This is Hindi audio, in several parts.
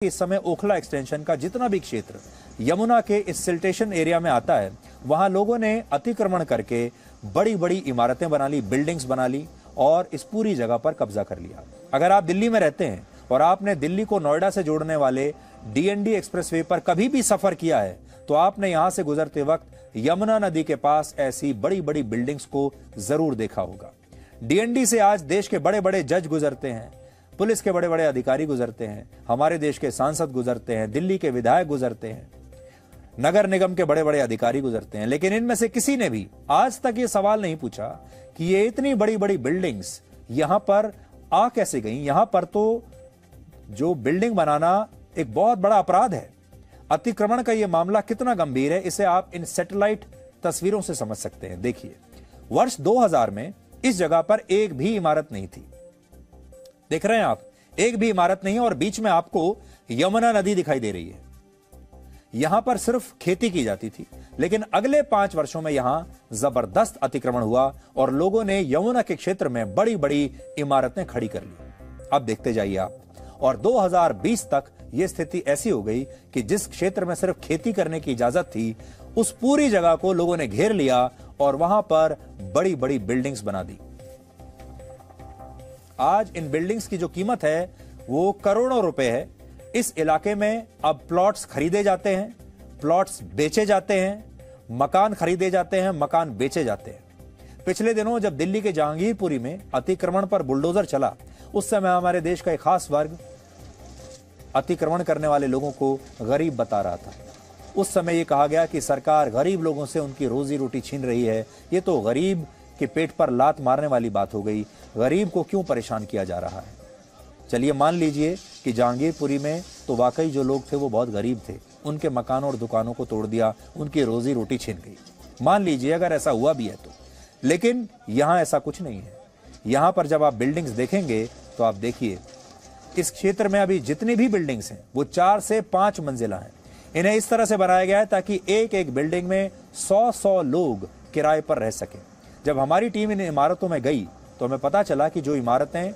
इस समय ओखला एक्सटेंशन का जितना भी क्षेत्र यमुना के इस सिल्टेशन एरिया में आता है, वहां लोगों ने अतिक्रमण करके बड़ी बड़ी इमारतें बना ली, बिल्डिंग्स बना ली और इस पूरी जगह पर कब्जा कर लिया। अगर आप दिल्ली में रहते हैं और आपने दिल्ली को नोएडा से जोड़ने वाले डीएनडी एक्सप्रेसवे पर कभी भी सफर किया है, तो आपने यहां से गुजरते वक्त यमुना नदी के पास ऐसी बड़ी बड़ी बिल्डिंग्स को जरूर देखा होगा। डीएनडी से आज देश के बड़े बड़े जज गुजरते हैं, पुलिस के बड़े बड़े अधिकारी गुजरते हैं, हमारे देश के सांसद गुजरते हैं, दिल्ली के विधायक गुजरते हैं, नगर निगम के बड़े बड़े अधिकारी गुजरते हैं। लेकिन इनमें से किसी ने भी आज तक ये सवाल नहीं पूछा कि ये इतनी बड़ी बड़ी बिल्डिंग्स यहां पर आ कैसे गई। यहां पर तो जो बिल्डिंग बनाना एक बहुत बड़ा अपराध है। अतिक्रमण का यह मामला कितना गंभीर है, इसे आप इन सैटेलाइट तस्वीरों से समझ सकते हैं। देखिए, वर्ष 2000 में इस जगह पर एक भी इमारत नहीं थी। देख रहे हैं आप, एक भी इमारत नहीं है और बीच में आपको यमुना नदी दिखाई दे रही है। यहां पर सिर्फ खेती की जाती थी, लेकिन अगले 5 वर्षों में यहां जबरदस्त अतिक्रमण हुआ और लोगों ने यमुना के क्षेत्र में बड़ी बड़ी इमारतें खड़ी कर ली। अब देखते जाइए आप, और 2020 तक यह स्थिति ऐसी हो गई कि जिस क्षेत्र में सिर्फ खेती करने की इजाजत थी, उस पूरी जगह को लोगों ने घेर लिया और वहां पर बड़ी बड़ी बिल्डिंग्स बना दी। आज इन बिल्डिंग्स की जो कीमत है वो करोड़ों रुपए है। इस इलाके में अब प्लॉट्स खरीदे जाते हैं, प्लॉट्स बेचे जाते हैं, मकान खरीदे जाते हैं, मकान बेचे जाते हैं। पिछले दिनों जब दिल्ली के जहांगीरपुरी में अतिक्रमण पर बुलडोजर चला, उस समय हमारे देश का एक खास वर्ग अतिक्रमण करने वाले लोगों को गरीब बता रहा था। उस समय यह कहा गया कि सरकार गरीब लोगों से उनकी रोजी रोटी छीन रही है। ये तो गरीब के पेट पर लात मारने वाली बात हो गई। गरीब को क्यों परेशान किया जा रहा है? चलिए मान लीजिए कि जहांगीरपुरी में तो वाकई जो लोग थे वो बहुत गरीब थे, उनके मकानों और दुकानों को तोड़ दिया, उनकी रोजी रोटी छिन गई। मान लीजिए अगर ऐसा हुआ भी है तो, लेकिन यहां ऐसा कुछ नहीं है। यहां पर जब आप बिल्डिंग्स देखेंगे तो आप देखिए, इस क्षेत्र में अभी जितनी भी बिल्डिंग्स हैं वो 4 से 5 मंजिला हैं। इन्हें इस तरह से बनाया गया है ताकि एक एक बिल्डिंग में 100 लोग किराए पर रह सकें। जब हमारी टीम इन इमारतों में गई तो हमें पता चला कि जो इमारतें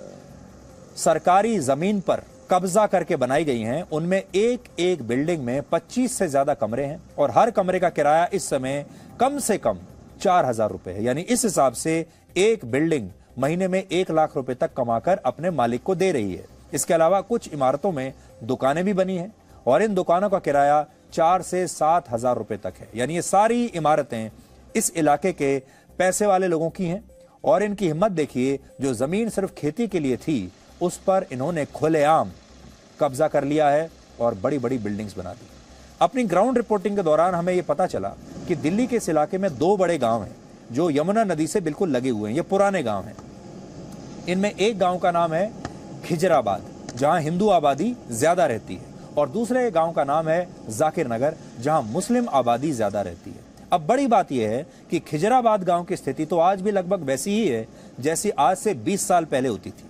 सरकारी जमीन पर कब्जा करके बनाई गई हैं, उनमें एक एक बिल्डिंग में 25 से ज्यादा कमरे हैं और हर कमरे का किराया इस समय कम से कम 4000 रुपए है। यानी इस हिसाब से एक बिल्डिंग महीने में 1 लाख रुपए तक कमाकर अपने मालिक को दे रही है। इसके अलावा कुछ इमारतों में दुकानें भी बनी हैं और इन दुकानों का किराया 4 से 7 हजार रुपए तक है। यानी ये सारी इमारतें इस इलाके के पैसे वाले लोगों की हैं और इनकी हिम्मत देखिए, जो जमीन सिर्फ खेती के लिए थी उस पर इन्होंने खुलेआम कब्जा कर लिया है और बड़ी बड़ी बिल्डिंग्स बना दी। अपनी ग्राउंड रिपोर्टिंग के दौरान हमें यह पता चला कि दिल्ली के इस इलाके में 2 बड़े गांव हैं जो यमुना नदी से बिल्कुल लगे हुए हैं। ये पुराने गांव हैं। इनमें एक गांव का नाम है खिजराबाद, जहां हिंदू आबादी ज्यादा रहती है, और दूसरे गांव का नाम है जाकिर नगर, जहां मुस्लिम आबादी ज्यादा रहती है। अब बड़ी बात यह है कि खिजराबाद गांव की स्थिति तो आज भी लगभग वैसी ही है जैसी आज से 20 साल पहले होती थी।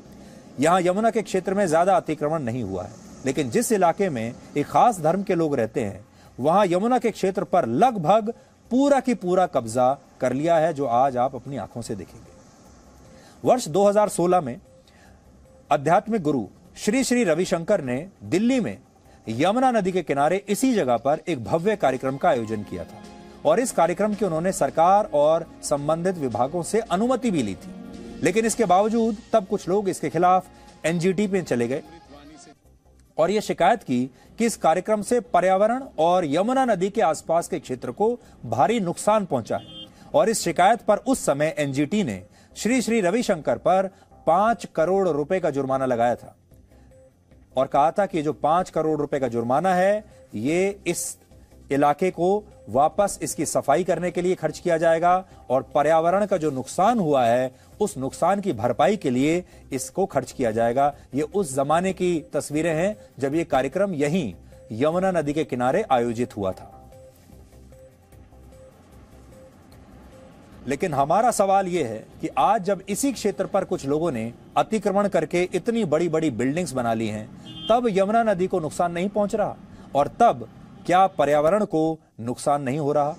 यहां यमुना के क्षेत्र में ज्यादा अतिक्रमण नहीं हुआ है, लेकिन जिस इलाके में एक खास धर्म के लोग रहते हैं, वहां यमुना के क्षेत्र पर लगभग पूरा की पूरा कब्जा कर लिया है, जो आज आप अपनी आंखों से देखेंगे। वर्ष 2016 में आध्यात्मिक गुरु श्री श्री रविशंकर ने दिल्ली में यमुना नदी के किनारे इसी जगह पर एक भव्य कार्यक्रम का आयोजन किया था और इस कार्यक्रम की उन्होंने सरकार और संबंधित विभागों से अनुमति भी ली थी। लेकिन इसके बावजूद तब कुछ लोग इसके खिलाफ एनजीटी पे चले गए और यह शिकायत की कि इस कार्यक्रम से पर्यावरण और यमुना नदी के आसपास के क्षेत्र को भारी नुकसान पहुंचा है। और इस शिकायत पर उस समय एनजीटी ने श्री श्री रविशंकर पर 5 करोड़ रुपए का जुर्माना लगाया था और कहा था कि जो 5 करोड़ रुपए का जुर्माना है, ये इस इलाके को वापस इसकी सफाई करने के लिए खर्च किया जाएगा और पर्यावरण का जो नुकसान हुआ है उस नुकसान की भरपाई के लिए इसको खर्च किया जाएगा। ये उस जमाने की तस्वीरें हैं जब ये कार्यक्रम यहीं यमुना नदी के किनारे आयोजित हुआ था। लेकिन हमारा सवाल यह है कि आज जब इसी क्षेत्र पर कुछ लोगों ने अतिक्रमण करके इतनी बड़ी बड़ी बिल्डिंग्स बना ली हैं, तब यमुना नदी को नुकसान नहीं पहुंच रहा और तब क्या पर्यावरण को नुकसान नहीं हो रहा?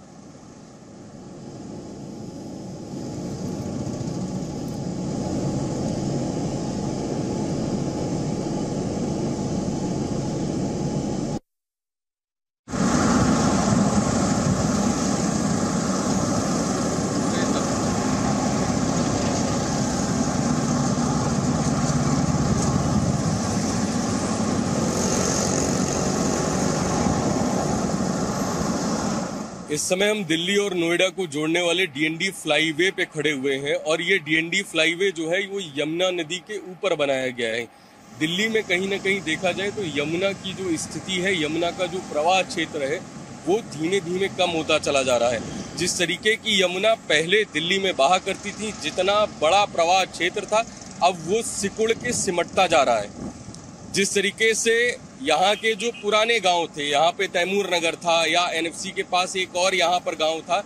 इस समय हम दिल्ली और नोएडा को जोड़ने वाले डीएनडी फ्लाईवे पे खड़े हुए हैं और ये डीएनडी फ्लाईवे जो है वो यमुना नदी के ऊपर बनाया गया है। दिल्ली में कहीं ना कहीं देखा जाए तो यमुना की जो स्थिति है, यमुना का जो प्रवाह क्षेत्र है वो धीमे धीमे कम होता चला जा रहा है। जिस तरीके की यमुना पहले दिल्ली में बहा करती थी, जितना बड़ा प्रवाह क्षेत्र था, अब वो सिकुड़ के सिमटता जा रहा है। जिस तरीके से यहाँ के जो पुराने गांव थे, यहाँ पे तैमूर नगर था या एनएफसी के पास एक और यहाँ पर गांव था,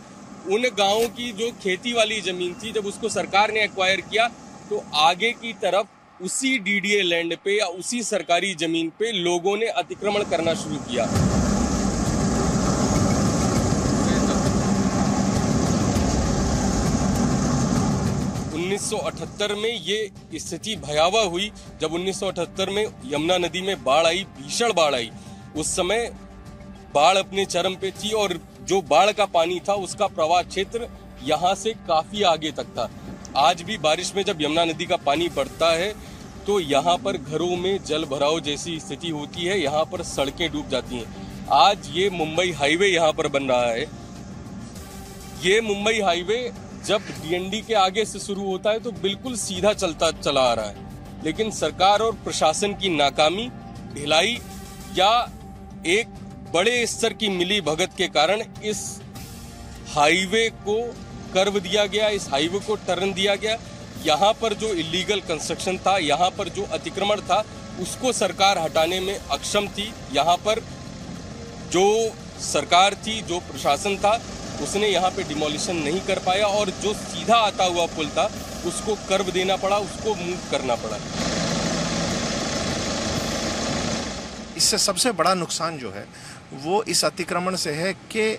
उन गांवों की जो खेती वाली जमीन थी, जब उसको सरकार ने एक्वायर किया तो आगे की तरफ उसी डीडीए लैंड पे या उसी सरकारी जमीन पे लोगों ने अतिक्रमण करना शुरू किया। 1978 में ये स्थिति भयावह हुई जब 1978 में यमुना नदी में बाढ़ आई, भीषण बाढ़ आई। उस समय बाढ़ अपने चरम पे थी और जो बाढ़ का पानी था उसका प्रवाह क्षेत्र यहाँ से काफी आगे तक था। आज भी बारिश में जब यमुना नदी का पानी बढ़ता है तो यहाँ पर घरों में जल भराव जैसी स्थिति होती है, यहाँ पर सड़कें डूब जाती हैं। आज ये मुंबई हाईवे यहाँ पर बन रहा है। ये मुंबई हाईवे जब डीएनडी के आगे से शुरू होता है तो बिल्कुल सीधा चला आ रहा है, लेकिन सरकार और प्रशासन की नाकामी, ढिलाई या एक बड़े स्तर की मिली भगत के कारण इस हाईवे को कर्व दिया गया, इस हाईवे को टर्न दिया गया। यहाँ पर जो इलीगल कंस्ट्रक्शन था, यहाँ पर जो अतिक्रमण था, उसको सरकार हटाने में अक्षम थी। यहाँ पर जो सरकार थी, जो प्रशासन था, उसने यहाँ पे डिमोलिशन नहीं कर पाया और जो सीधा आता हुआ पुल था उसको कर्व देना पड़ा, उसको मूव करना पड़ा। इससे सबसे बड़ा नुकसान जो है वो इस अतिक्रमण से है कि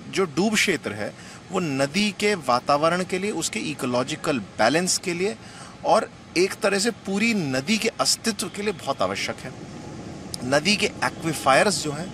जो डूब क्षेत्र है वो नदी के वातावरण के लिए, उसके इकोलॉजिकल बैलेंस के लिए और एक तरह से पूरी नदी के अस्तित्व के लिए बहुत आवश्यक है। नदी के एक्विफायर्स जो हैं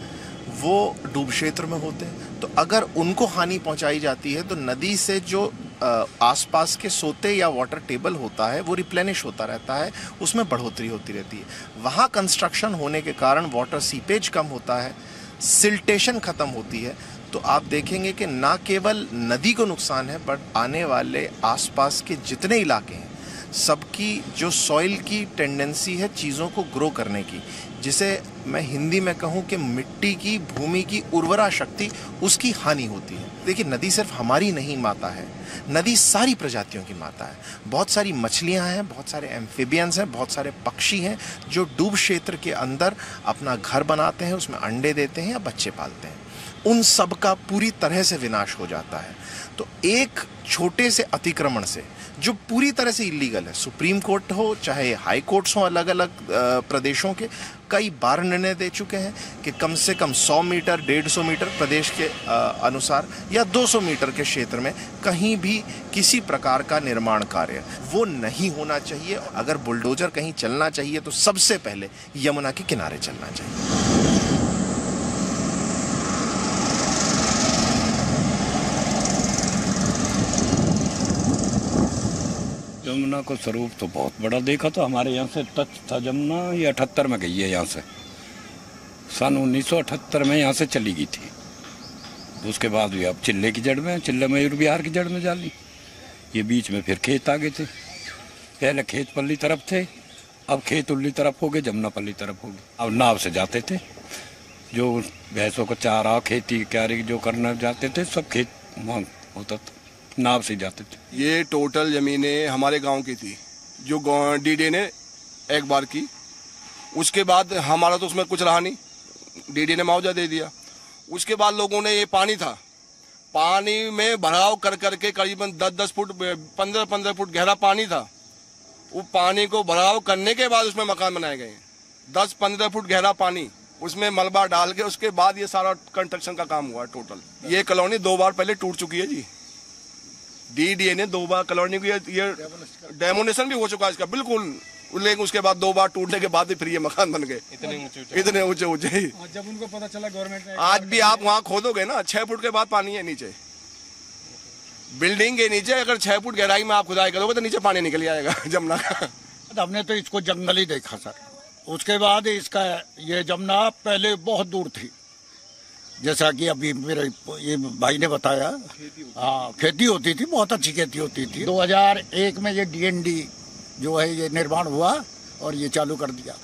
वो डूब क्षेत्र में होते हैं, तो अगर उनको हानि पहुंचाई जाती है तो नदी से जो आसपास के सोते या वाटर टेबल होता है वो रिप्लेनिश होता रहता है, उसमें बढ़ोतरी होती रहती है। वहाँ कंस्ट्रक्शन होने के कारण वाटर सीपेज कम होता है, सिल्टेशन खत्म होती है। तो आप देखेंगे कि ना केवल नदी को नुकसान है बट आने वाले आसपास के जितने इलाके हैं सबकी जो सॉइल की टेंडेंसी है चीज़ों को ग्रो करने की, जिसे मैं हिंदी में कहूँ कि मिट्टी की, भूमि की उर्वरा शक्ति, उसकी हानि होती है। देखिए, नदी सिर्फ हमारी नहीं माता है, नदी सारी प्रजातियों की माता है। बहुत सारी मछलियाँ हैं, बहुत सारे एम्फिबियंस हैं, बहुत सारे पक्षी हैं जो डूब क्षेत्र के अंदर अपना घर बनाते हैं, उसमें अंडे देते हैं या बच्चे पालते हैं। उन सब का पूरी तरह से विनाश हो जाता है। तो एक छोटे से अतिक्रमण से जो पूरी तरह से इलीगल है, सुप्रीम कोर्ट हो चाहे हाई कोर्ट्स हो अलग अलग प्रदेशों के, कई बार निर्णय दे चुके हैं कि कम से कम 100 मीटर 150 मीटर प्रदेश के अनुसार या 200 मीटर के क्षेत्र में कहीं भी किसी प्रकार का निर्माण कार्य वो नहीं होना चाहिए। अगर बुलडोजर कहीं चलना चाहिए तो सबसे पहले यमुना के किनारे चलना चाहिए। यमुना को स्वरूप तो बहुत बड़ा देखा, तो हमारे यहाँ से टच था यमुना, ये 78 में गई है यहाँ से, सन 1978 में यहाँ से चली गई थी। उसके बाद भी अब चिल्ले की जड़ में, चिल्ले मयूर विहार की जड़ में जा ली। ये बीच में फिर खेत आगे थे, पहले खेत पल्ली तरफ थे, अब खेत उल्ली तरफ हो गए, जमुना पल्ली तरफ हो गए। अब नाव से जाते थे, जो भैंसों का चारा, खेती क्यारी जो करना जाते थे, सब खेत वहाँ होता था, नाव से जाते थे। ये टोटल जमीनें हमारे गांव की थी जो डीडीए ने एक बार की। उसके बाद हमारा तो उसमें कुछ रहा नहीं, डीडीए ने मुआवजा दे दिया। उसके बाद लोगों ने, ये पानी था, पानी में भराव कर करके करीबन 10-10 फुट 15-15 फुट गहरा पानी था। वो पानी को भराव करने के बाद उसमें मकान बनाए गए। 10-15 फुट गहरा पानी, उसमें मलबा डाल के उसके बाद ये सारा कंस्ट्रक्शन का काम हुआ। टोटल ये कॉलोनी 2 बार पहले टूट चुकी है जी। डीडीए ने 2 बार कॉलोनी को ये डेमोनेशन भी हो चुका है इसका बिल्कुल, लेकिन उसके बाद 2 बार टूटने के बाद फिर ये मकान बन गए इतने ऊंचे। जब उनको पता चला गवर्नमेंट ने, आज भी आप वहाँ खोदोगे ना 6 फुट के बाद पानी है नीचे, बिल्डिंग के नीचे। अगर 6 फुट गहराई में आप खुदाई करोगे तो नीचे पानी निकल जाएगा जमुना का। हमने तो इसको जंगल ही देखा सर। उसके बाद इसका ये जमुना पहले बहुत दूर थी, जैसा कि अभी मेरे ये भाई ने बताया, हाँ खेती होती थी, बहुत अच्छी खेती होती थी। 2001 में ये DND जो है ये निर्माण हुआ और ये चालू कर दिया।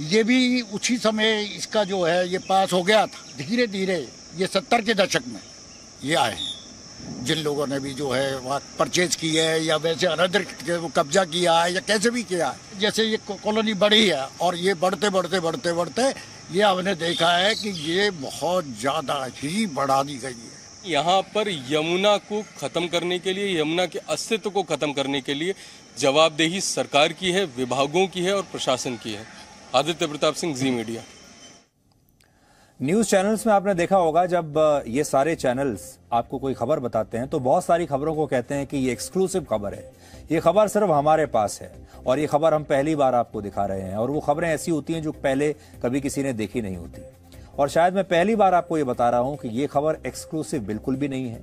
ये भी उसी समय इसका जो है ये पास हो गया था। धीरे धीरे ये 70 के दशक में ये आए हैं, जिन लोगों ने भी जो है वहाँ परचेज की है या वैसे अनधिकृत कब्जा किया है या कैसे भी किया है। जैसे ये कॉलोनी बढ़ी है और ये बढ़ते बढ़ते बढ़ते बढ़ते ये हमने देखा है कि ये बहुत ज़्यादा ही बढ़ा दी गई है। यहाँ पर यमुना को खत्म करने के लिए, यमुना के अस्तित्व को खत्म करने के लिए जवाबदेही सरकार की है, विभागों की है और प्रशासन की है। आदित्य प्रताप सिंह, जी मीडिया। न्यूज चैनल्स में आपने देखा होगा, जब ये सारे चैनल्स आपको कोई खबर बताते हैं तो बहुत सारी खबरों को कहते हैं कि ये एक्सक्लूसिव खबर है, ये खबर सिर्फ हमारे पास है और ये खबर हम पहली बार आपको दिखा रहे हैं। और वो खबरें ऐसी होती हैं जो पहले कभी किसी ने देखी नहीं होती। और शायद मैं पहली बार आपको ये बता रहा हूं कि ये खबर एक्सक्लूसिव बिल्कुल भी नहीं है।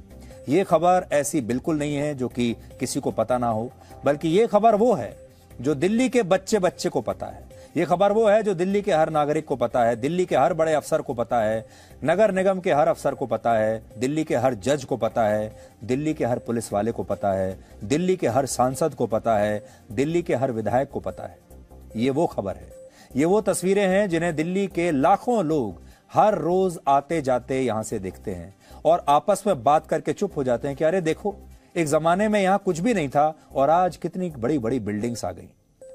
ये खबर ऐसी बिल्कुल नहीं है जो कि किसी को पता ना हो, बल्कि ये खबर वो है जो दिल्ली के बच्चे बच्चे को पता है। ये खबर वो है जो दिल्ली के हर नागरिक को पता है, दिल्ली के हर बड़े अफसर को पता है, नगर निगम के हर अफसर को पता है, दिल्ली के हर जज को पता है, दिल्ली के हर पुलिस वाले को पता है, दिल्ली के हर सांसद को पता है, दिल्ली के हर विधायक को पता है। ये वो खबर है, ये वो तस्वीरें हैं जिन्हें दिल्ली के लाखों लोग हर रोज आते जाते यहां से देखते हैं और आपस में बात करके चुप हो जाते हैं कि अरे देखो, एक जमाने में यहां कुछ भी नहीं था और आज कितनी बड़ी बड़ी बिल्डिंग्स आ गई।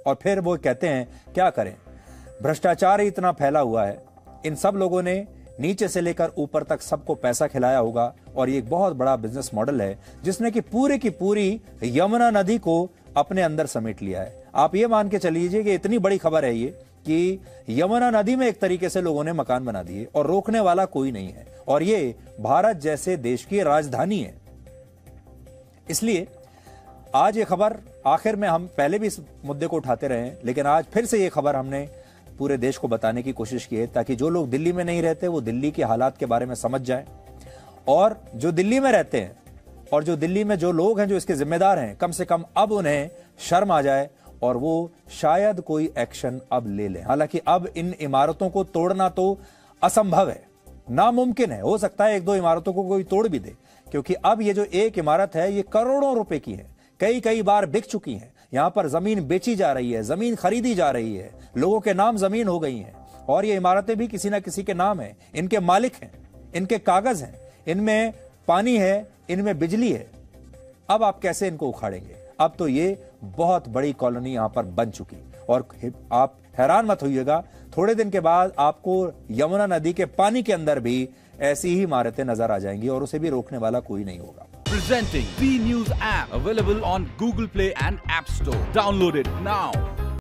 और फिर वो कहते हैं क्या करें, भ्रष्टाचार ही इतना फैला हुआ है। इन सब लोगों ने नीचे से लेकर ऊपर तक सबको पैसा खिलाया होगा और ये एक बहुत बड़ा बिजनेस मॉडल है जिसने कि पूरी की पूरी यमुना नदी को अपने अंदर समेट लिया है। आप ये मान के चलिए कि इतनी बड़ी खबर है ये कि यमुना नदी में एक तरीके से लोगों ने मकान बना दिए और रोकने वाला कोई नहीं है। और ये भारत जैसे देश की राजधानी है। इसलिए आज ये खबर, आखिर में हम पहले भी इस मुद्दे को उठाते रहे हैं, लेकिन आज फिर से ये खबर हमने पूरे देश को बताने की कोशिश की है ताकि जो लोग दिल्ली में नहीं रहते वो दिल्ली के हालात के बारे में समझ जाएं, और जो दिल्ली में रहते हैं और जो दिल्ली में जो लोग हैं जो इसके जिम्मेदार हैं, कम से कम अब उन्हें शर्म आ जाए और वो शायद कोई एक्शन अब ले लें। हालांकि अब इन इमारतों को तोड़ना तो असंभव है, नामुमकिन है। हो सकता है एक दो इमारतों को कोई तोड़ भी दे, क्योंकि अब ये जो एक इमारत है ये करोड़ों रुपए की है, कई बार बिक चुकी है। यहां पर जमीन बेची जा रही है, जमीन खरीदी जा रही है, लोगों के नाम जमीन हो गई है और ये इमारतें भी किसी ना किसी के नाम है, इनके मालिक हैं, इनके कागज हैं, इनमें पानी है, इनमें बिजली है। अब आप कैसे इनको उखाड़ेंगे? अब तो ये बहुत बड़ी कॉलोनी यहां पर बन चुकी और आप हैरान मत होइएगा, थोड़े दिन के बाद आपको यमुना नदी के पानी के अंदर भी ऐसी ही इमारतें नजर आ जाएंगी और उसे भी रोकने वाला कोई नहीं होगा। Presenting V News app, available on Google Play and App Store. Download it now.